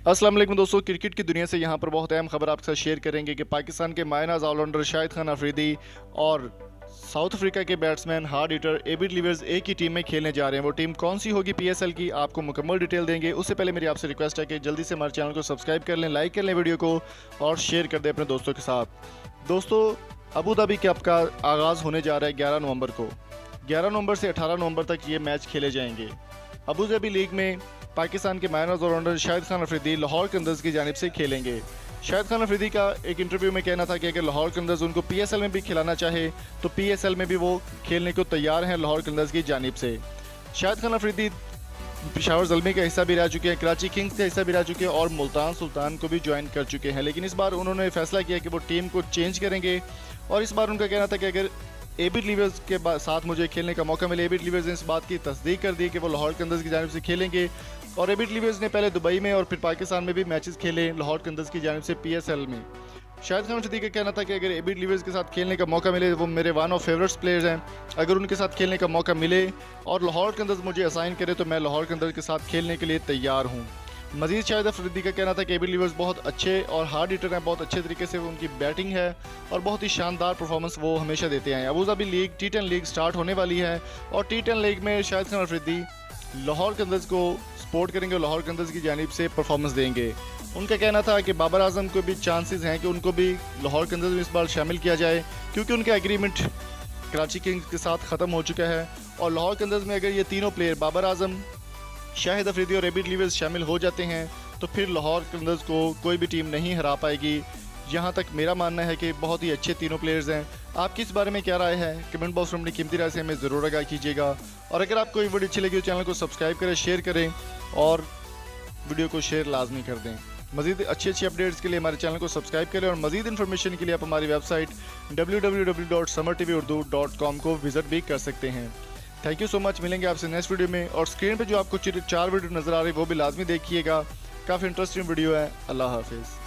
अस्सलाम वालेकुम दोस्तों, क्रिकेट की दुनिया से यहाँ पर बहुत अहम खबर आपके साथ शेयर करेंगे कि पाकिस्तान के मायनाज ऑलराउंडर शाहिद खान अफरीदी और साउथ अफ्रीका के batsman hard hitter AB de Villiers एक ही टीम में खेलने जा रहे हैं। वो टीम कौन सी होगी पीएसएल की, आपको मुकम्मल डिटेल देंगे। उससे पहले मेरी आपसे रिक्वेस्ट है कि जल्दी से हमारे चैनल को सब्सक्राइब कर लें, लाइक कर लें वीडियो को और शेयर कर दें अपने दोस्तों के साथ। दोस्तों, अबू धाबी कप का आगाज़ होने जा रहा है 11 नवंबर को। 11 नवंबर से 18 नवंबर तक ये मैच खेले जाएंगे। अबू धाबी लीग में पाकिस्तान के मायनाज ऑलराउंडर शाहिद खान अफरीदी लाहौर कलंदर्स की जानिब से खेलेंगे। शाहिद खान अफरीदी का एक इंटरव्यू में कहना था कि अगर लाहौर कलंदर्स उनको पीएसएल में भी खिलाना चाहे तो पीएसएल में भी वो खेलने को तैयार हैं लाहौर कलंदर्स की जानिब से। शाहिद खान अफरीदी पेशावर ज़ल्मी का हिस्सा भी रह चुके हैं, कराची किंग्स का हिस्सा भी रह चुके हैं और मुल्तान सुल्तान को भी ज्वाइन कर चुके हैं। लेकिन इस बार उन्होंने फैसला किया कि वो टीम को चेंज करेंगे और इस बार उनका कहना था कि अगर एबी डिविलियर्स के साथ मुझे खेलने का मौका मिले। एबी डिविलियर्स ने इस बात की तस्दीक कर दी कि वो लाहौर कलंदर्स की जानिब से खेलेंगे और एबी डिविलियर्स ने पहले दुबई में और फिर पाकिस्तान में भी मैचेस खेले लाहौर कलंदर्स की जानिब से पीएसएल में। शाहिद खान अफरीदी का कहना था कि अगर एबी डिविलियर्स के साथ खेलने का मौका मिले, वो मेरे वन ऑफ फेवरेट्स प्लेयर्स हैं, अगर उनके साथ खेलने का मौका मिले और लाहौर कलंदर्स मुझे असाइन करे तो मैं लाहौर कलंदर्स के साथ खेलने के लिए तैयार हूँ। मजीद शाहिद अफरीदी का कहना था कि एबी डिविलियर्स बहुत अच्छे और हार्ड हिटर हैं, बहुत अच्छे तरीके से उनकी बैटिंग है और बहुत ही शानदार परफॉर्मेंस वो हमेशा देते हैं। Abu Dhabi league T10 league start होने वाली है और T10 लीग में शाहिद खान अफरीदी लाहौर कलंदर्स को सपोर्ट करेंगे, लाहौर कलंदर्स की जानिब से परफॉर्मेंस देंगे। उनका कहना था कि बाबर आजम को भी चांसेस हैं कि उनको भी लाहौर कलंदर्स में इस बार शामिल किया जाए, क्योंकि उनका एग्रीमेंट कराची किंग्स के साथ ख़त्म हो चुका है और लाहौर कलंदर्स में अगर ये तीनों प्लेयर बाबर आजम, शाहिद अफरीदी और एबी डिविलियर्स शामिल हो जाते हैं तो फिर लाहौर कलंदर्स को कोई भी टीम नहीं हरा पाएगी। यहाँ तक मेरा मानना है कि बहुत ही अच्छे तीनों प्लेयर्स हैं। आपकी इस बारे में क्या राय है? कमेंट बॉक्स में अपनी कीमती राय से हमें ज़रूर आगाह कीजिएगा और अगर आपको ये वीडियो अच्छी लगी तो चैनल को सब्सक्राइब करें, शेयर करें और वीडियो को शेयर लाजमी कर दें। मज़ीद अच्छी अपडेट्स के लिए हमारे चैनल को सब्सक्राइब करें और मज़ीद इन्फॉर्मेशन के लिए आप हमारी वेबसाइट www.samartvurdu.com को विज़िट भी कर सकते हैं। Thank you so much. मिलेंगे आपसे नेक्स्ट वीडियो में और स्क्रीन पे जो आपको 4 वीडियो नज़र आ रही है वो भी लाजमी देखिएगा, काफ़ी इंटरेस्टिंग वीडियो है। अल्लाह हाफिज़।